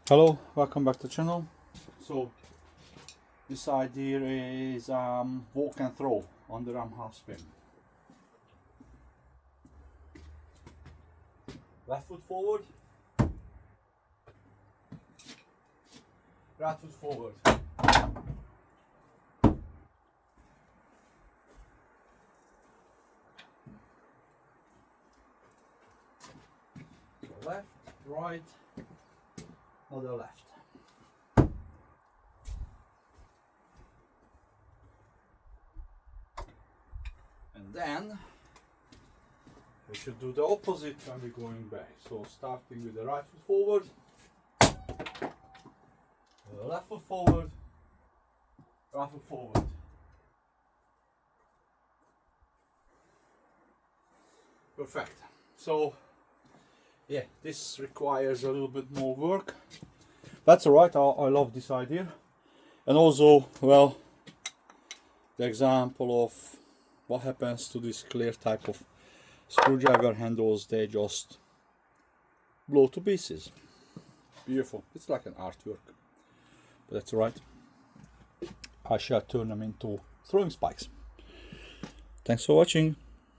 Hello, welcome back to the channel. So this idea is walk and throw underarm half spin. Left foot forward, right foot forward. So left, right, other left. And then we should do the opposite when we're going back. So starting with the right foot forward, left foot forward, right foot forward. Perfect. So yeah, this requires a little bit more work. That's alright, I love this idea. And also, well, the example of what happens to this clear type of screwdriver handles, they just blow to pieces. Beautiful. It's like an artwork, but that's alright. I shall turn them into throwing spikes. Thanks for watching.